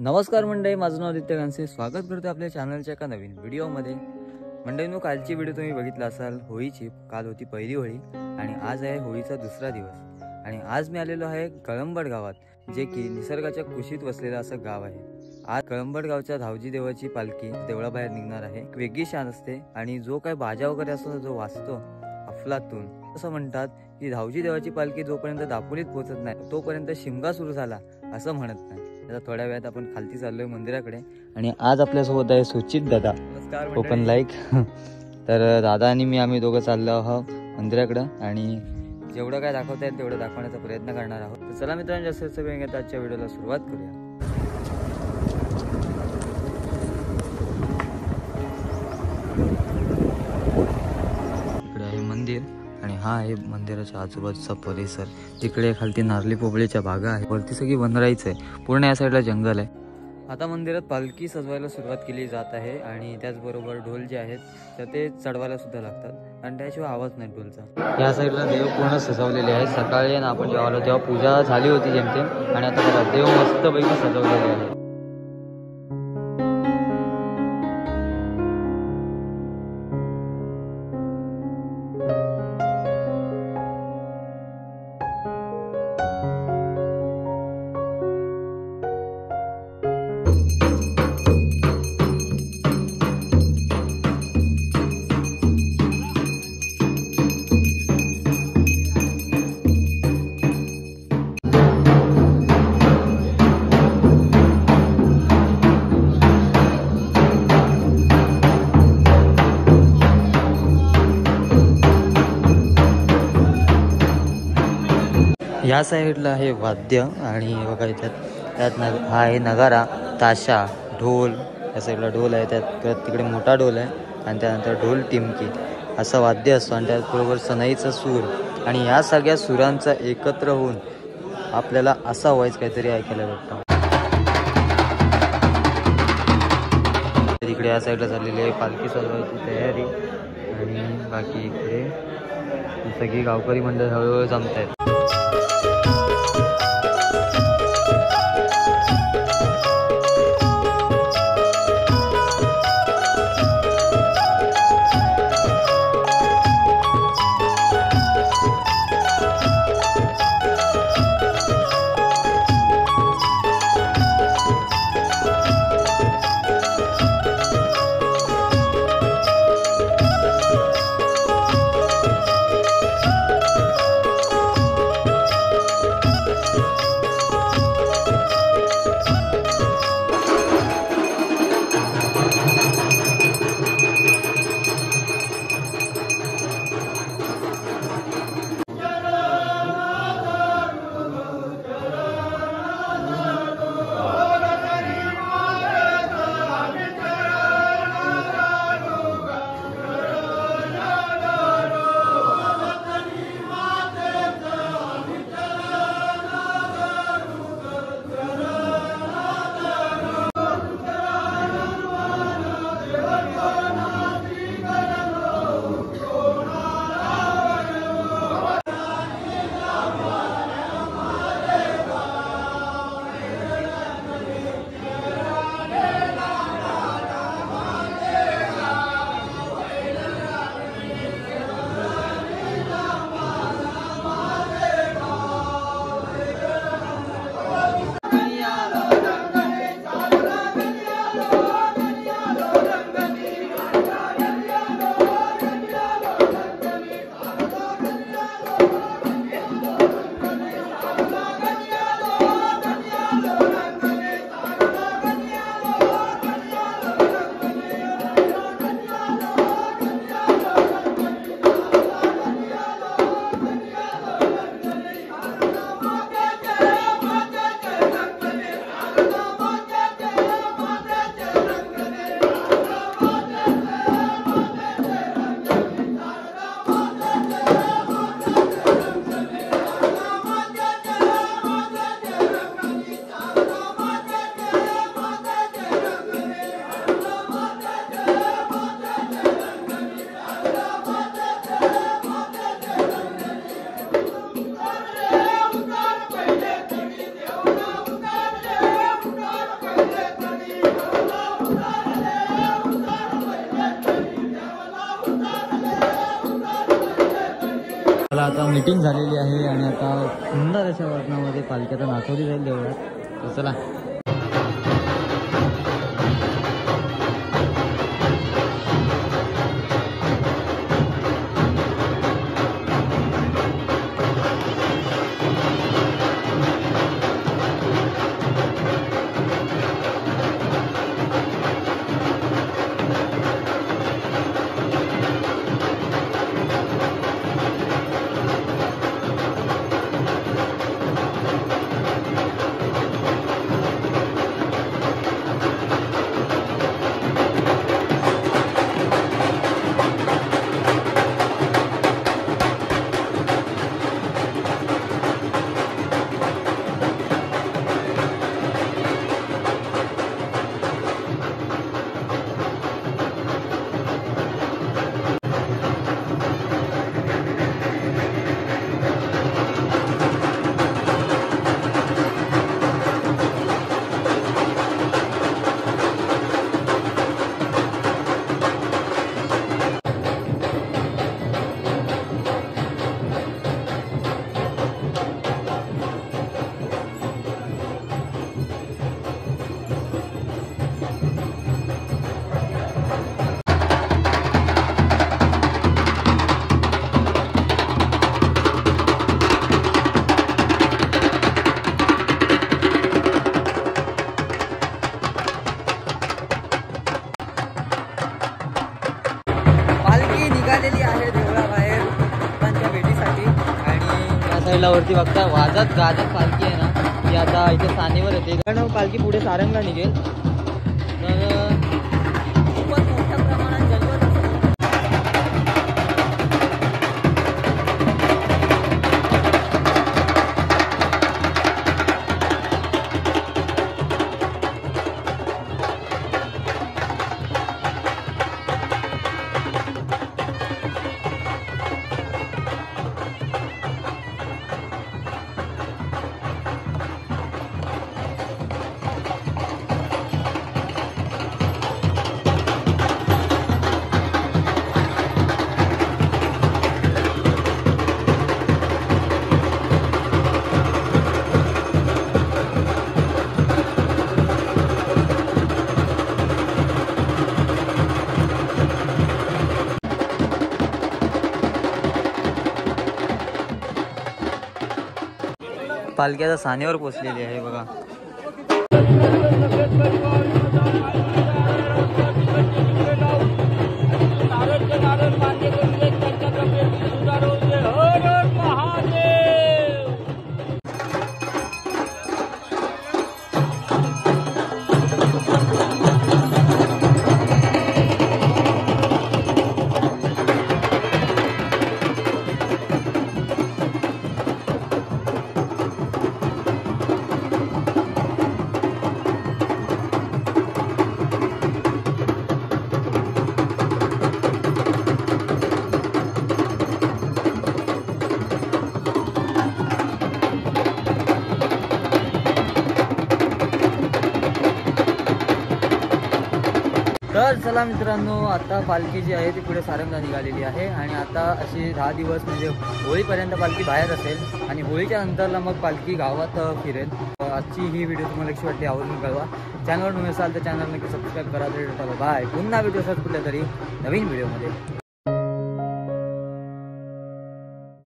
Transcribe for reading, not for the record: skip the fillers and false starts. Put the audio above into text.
नमस्कार मंडळी, माझं नाव आदित्य गांसे. स्वागत करतो आपल्या चॅनलच्या एका नवीन व्हिडिओमध्ये. मंडळींनो, कालची व्हिडिओ तुम्ही बघितला असाल होळीची. काल होती पहिली होळी आणि आज आहे होळीचा दुसरा दिवस. आणि आज मी आलेलो आहे कळंबड गावात, जे की निसर्गाच्या कुशीत वसलेलं असं गाव आहे. आज कळंबड गावच्या धावजी देवाची पालखी देवळाबाहेर निघणार आहे. एक वेगळी शान असते आणि जो काय बाजा वगैरे असतो जो वाजतो अफलातून. असं म्हणतात की धावजी देवाची पालखी जोपर्यंत दापोलीत पोहोचत नाही तोपर्यंत शिमगा सुरू झाला असं म्हणत नाही. आता थोड्या वेळात आपण खालती चाललोय मंदिराकडे आणि आज आपल्यासोबत आहे सुचित दादा. नमस्कार. Open like. तर दादा आणि मी आम्ही दोघं चाललो आहोत मंदिराकडं आणि जेवढं काय दाखवता येईल तेवढं दाखवण्याचा प्रयत्न करणार आहोत. तर चला मित्रांनो, जास्त वेळ घेता आजच्या व्हिडिओला सुरुवात करूया. इकडे आहे मंदिर आणि हा आहे मंदिराच्या आजूबाजूचा परिसर. तिकडे खालती नारळी पोपळीच्या बागा आहे, वरती सगळी वनराईच आहे, पूर्ण या साईडला जंगल आहे. आता मंदिरात पालखी सजवायला सुरुवात केली जात आहे आणि त्याचबरोबर ढोल जे आहेत तर ते चढवायला सुद्धा लागतात आणि त्याशिवाय आवाज नाही ढोलचा. या साईडला देव पूर्ण सजवलेले आहे. सकाळी ना आपण जेव्हा आलो तेव्हा पूजा झाली होती जेमतेम आणि आता बघा देव मस्तपैकी सजवलेले आहे. या साईडला आहे वाद्य आणि बघा त्यात हा आहे नगारा, ताशा, ढोल. या साईडला ढोल आहे, त्यात तिकडे मोठा ढोल आहे आणि त्यानंतर ढोल टिमकी असं वाद्य असतो आणि त्याचबरोबर सनईचा सूर. आणि या सगळ्या सुरांचा एकत्र होऊन आपल्याला असा व्हॉइस काहीतरी ऐकायला भेटतो. इकडे या साईडला चाललेली आहे पालखी सजवायची तयारी आणि बाकी इकडे सगळी गावकरी मंडळ हळूहळू जमत आहेत. मला आता मीटिंग झालेली आहे आणि आता सुंदर अशा वर्णामध्ये पालखी आता नाचवली जाईल देवळात. तर चला. निघालेली आहे देवळाबाहेर भक्तांच्या भेटीसाठी आणि या साईडला वरती बघता वाजत गाजत पालखी आहे ना ती आता इथे सानेवर येते. कारण पालखी पुढे सारंगला निघेल तर खूपच मोठ्या प्रमाणात जल्लोष पालखी आता सानेवर पोहोचलेली आहे बघा. तर चला मित्रांनो, आता पालखी जी आहे ती पुढे सारंगला निघालेली आहे आणि आता अशी 10 दिवस म्हणजे होळीपर्यंत पालखी बाहेर असेल आणि होळीच्या नंतरला मग पालखी गावात फिरेल. आजची ही व्हिडिओ तुम्हाला कशी वाटते आवडून कळवा. चॅनलवर नवीन असाल तर चॅनल नक्की सबस्क्राईब करा. बाय. पुन्हा व्हिडिओ कुठल्या तरी नवीन व्हिडिओमध्ये.